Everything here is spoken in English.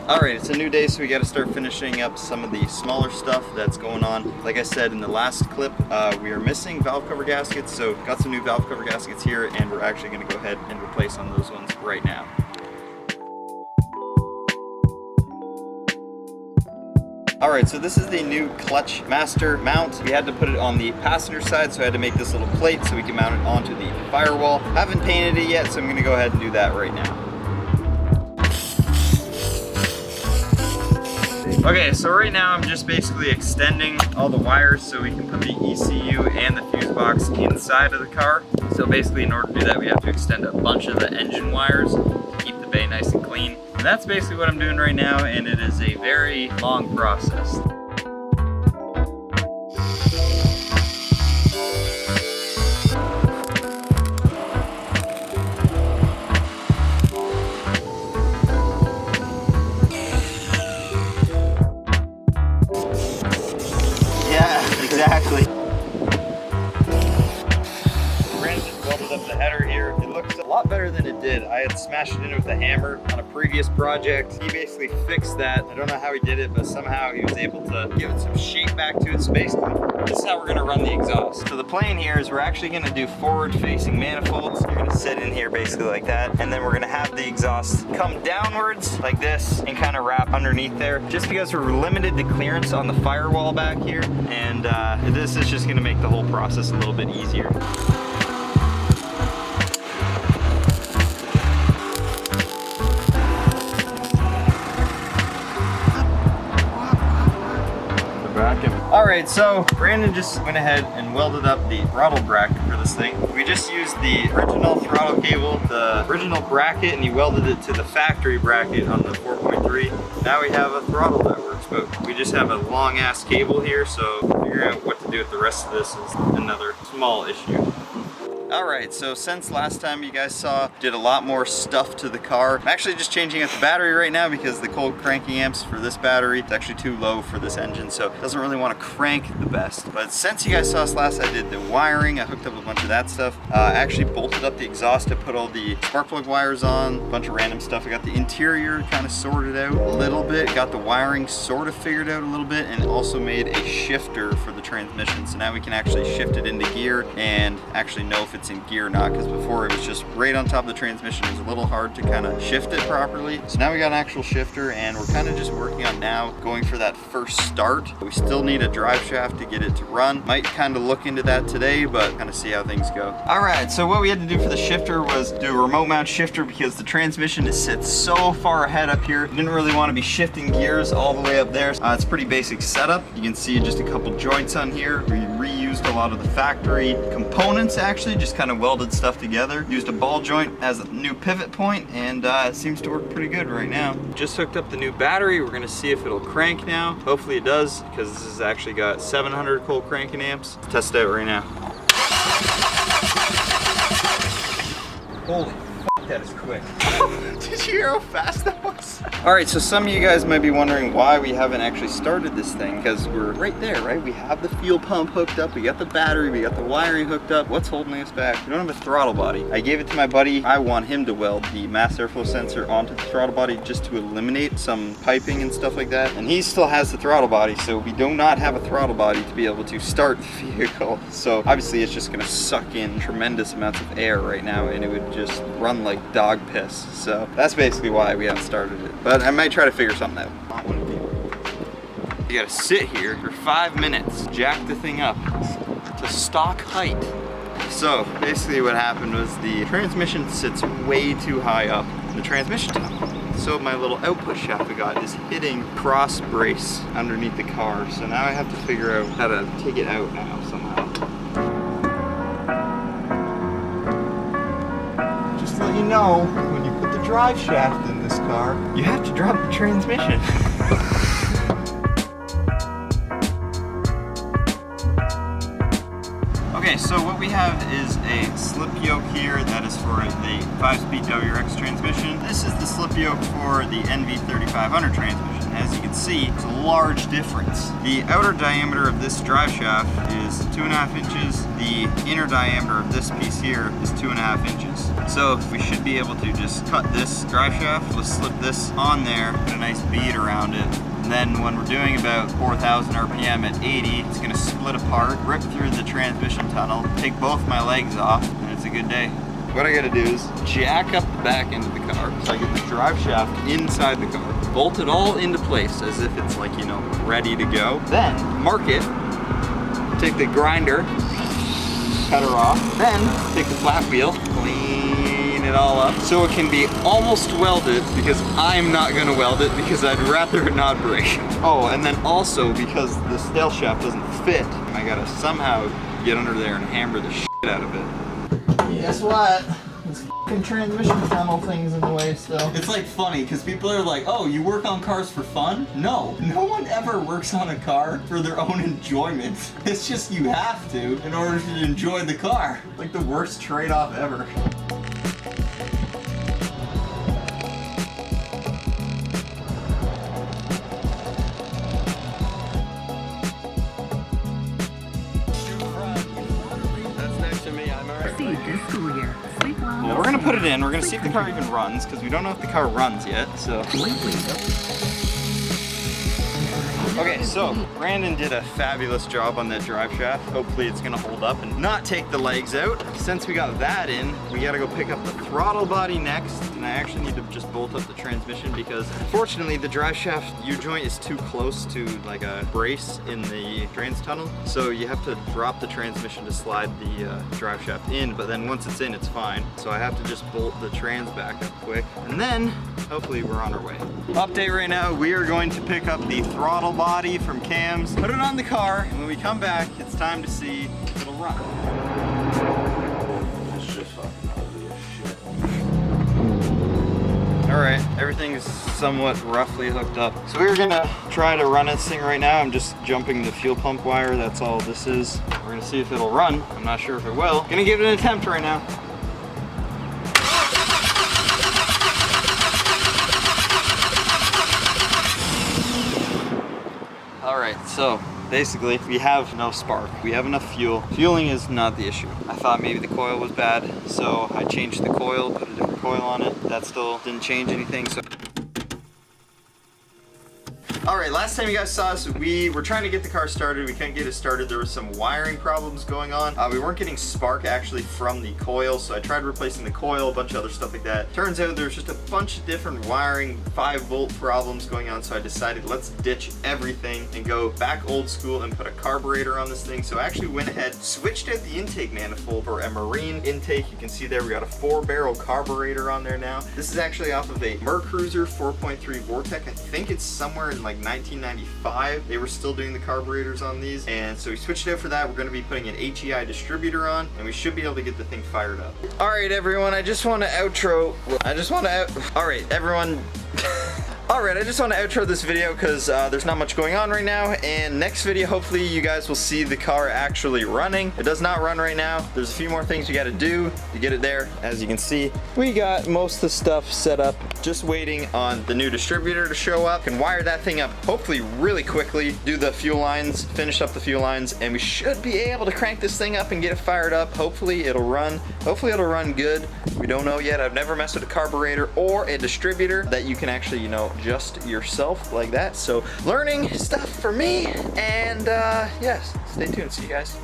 Alright, it's a new day, so we got to start finishing up some of the smaller stuff that's going on. Like I said in the last clip, we are missing valve cover gaskets, so got some new valve cover gaskets here, and we're actually going to go ahead and replace on those ones right now. Alright, so this is the new clutch master mount. We had to put it on the passenger side, so I had to make this little plate so we can mount it onto the firewall. Haven't painted it yet, so I'm going to go ahead and do that right now. Okay, so right now I'm just basically extending all the wires so we can put the ECU and the fuse box inside of the car. So basically in order to do that, we have to extend a bunch of the engine wires to keep the bay nice and clean. And that's basically what I'm doing right now, and it is a very long process. Exactly. Brandon welded up the header here. It looks a lot better than it did. I had smashed it in with a hammer on a previous project. He basically fixed that. I don't know how he did it, but somehow he was able to give it some shape back to it. So basically, this is how we're gonna run the exhaust. So the plan here is we're actually gonna do forward-facing manifolds. You're gonna sit in here basically like that, and then we're gonna have the exhaust come downwards like this and kind of wrap underneath there. Just because we're limited to clearance on the firewall back here, and this is just gonna make the whole process a little bit easier. Alright, so Brandon just went ahead and welded up the throttle bracket for this thing. We just used the original throttle cable, the original bracket, and he welded it to the factory bracket on the 4.3. Now we have a throttle that works, but we just have a long ass cable here, so figuring out what to do with the rest of this is another small issue. Alright, so since last time you guys saw, did a lot more stuff to the car. I'm actually just changing out the battery right now because the cold cranking amps for this battery is actually too low for this engine, so it doesn't really want to crank the best. But since you guys saw us last, I did the wiring. I hooked up a bunch of that stuff. I actually bolted up the exhaust. I put all the spark plug wires on, a bunch of random stuff. I got the interior kind of sorted out a little bit, got the wiring sort of figured out a little bit, and also made a shifter for the transmission. So now we can actually shift it into gear and actually know if it's in gear or not, because before it was just right on top of the transmission. It was a little hard to kind of shift it properly. So now we got an actual shifter, and we're kind of just working on now going for that first start. We still need a drive shaft to get it to run. Might kind of look into that today, but kind of see how things go. All right, so what we had to do for the shifter was do a remote mount shifter because the transmission sits so far ahead up here. Didn't really want to be shifting gears all the way up there. It's pretty basic setup. You can see just a couple joints on here. We reused a lot of the factory components, actually, just kind of welded stuff together. Used a ball joint as a new pivot point, and it seems to work pretty good right now. Just hooked up the new battery. We're gonna see if it'll crank now. Hopefully it does, because this has actually got 700 cold cranking amps. Let's test it out right now. Holy fuck, that is quick. Did you hear how fast that was? Alright, so some of you guys might be wondering why we haven't actually started this thing, because we're right there, right? We have the fuel pump hooked up, we got the battery, we got the wiring hooked up. What's holding us back? We don't have a throttle body. I gave it to my buddy. I want him to weld the mass airflow sensor onto the throttle body just to eliminate some piping and stuff like that. And he still has the throttle body, so we do not have a throttle body to be able to start the vehicle. So obviously it's just gonna suck in tremendous amounts of air right now, and it would just run like dog piss. So that's basically why we haven't started it. But I might try to figure something out. You gotta sit here for 5 minutes, jack the thing up to stock height. So basically what happened was the transmission sits way too high up in the transmission tunnel. So my little output shaft I got is hitting cross brace underneath the car. So now I have to figure out how to take it out now somehow. Just to let you know, when you put the drive shaft in this car, you have to drop the transmission. Okay, so what we have is a slip yoke here. That is for the 5-speed WRX transmission. This is the slip yoke for the NV3500 transmission. As you can see, it's a large difference. The outer diameter of this drive shaft is 2.5 inches. The inner diameter of this piece here is 2.5 inches. So we should be able to just cut this drive shaft. We'll slip this on there, put a nice bead around it. And then when we're doing about 4,000 RPM at 80, it's gonna split apart, rip through the transmission tunnel, take both my legs off, and it's a good day. What I gotta do is jack up the back end of the car so I get the drive shaft inside the car, bolt it all into place as if it's like, you know, ready to go. Then mark it, take the grinder, cut her off, then take the flat wheel, clean it all up so it can be almost welded, because I'm not gonna weld it because I'd rather it not break. Oh, and then also because the tail shaft doesn't fit, I gotta somehow get under there and hammer the shit out of it. Guess what? This f***ing transmission tunnel thing's in the way still. It's like funny because people are like, oh, you work on cars for fun? No, no one ever works on a car for their own enjoyment. It's just you have to in order to enjoy the car. Like the worst trade-off ever. Well, we're gonna put it in. We're gonna see if the car even runs, because we don't know if the car runs yet, so. Okay, so Brandon did a fabulous job on that drive shaft. Hopefully it's gonna hold up and not take the legs out. Since we got that in, we gotta go pick up the throttle body next, and I actually need to just bolt up the transmission because unfortunately the drive shaft U-joint is too close to like a brace in the trans tunnel. So you have to drop the transmission to slide the drive shaft in, but then once it's in, it's fine. So I have to just bolt the trans back up quick, and then hopefully we're on our way. Update right now, we are going to pick up the throttle body from Cam's, put it on the car, and when we come back, it's time to see if it'll run. It's just fucking ugly as shit. Alright, everything's somewhat roughly hooked up. So we're gonna try to run this thing right now. I'm just jumping the fuel pump wire, that's all this is. We're gonna see if it'll run. I'm not sure if it will. Gonna give it an attempt right now. Alright, so basically we have no spark. We have enough fuel. Fueling is not the issue. I thought maybe the coil was bad, so I changed the coil, put a different coil on it. That still didn't change anything, so. Alright, last time you guys saw us, we were trying to get the car started. We couldn't get it started. There was some wiring problems going on. We weren't getting spark actually from the coil, so I tried replacing the coil, a bunch of other stuff like that. Turns out there's just a bunch of different wiring 5-volt problems going on, so I decided let's ditch everything and go back old school and put a carburetor on this thing. So I actually went ahead, switched out the intake manifold for a marine intake. You can see there we got a 4-barrel carburetor on there now. This is actually off of a Mercruiser 4.3 Vortec. I think it's somewhere in like 1995. They were still doing the carburetors on these, and so we switched out for that. We're going to be putting an HEI distributor on, and we should be able to get the thing fired up. Alright everyone, I just want to outro this video because there's not much going on right now, and next video hopefully you guys will see the car actually running. It does not run right now. There's a few more things we got to do to get it there. As you can see, we got most of the stuff set up, just waiting on the new distributor to show up. Can wire that thing up hopefully really quickly, do the fuel lines, finish up the fuel lines, and we should be able to crank this thing up and get it fired up. Hopefully it'll run good. We don't know yet. I've never messed with a carburetor or a distributor that you can actually, you know, just yourself like that. So learning stuff for me, and yes, stay tuned. See you guys.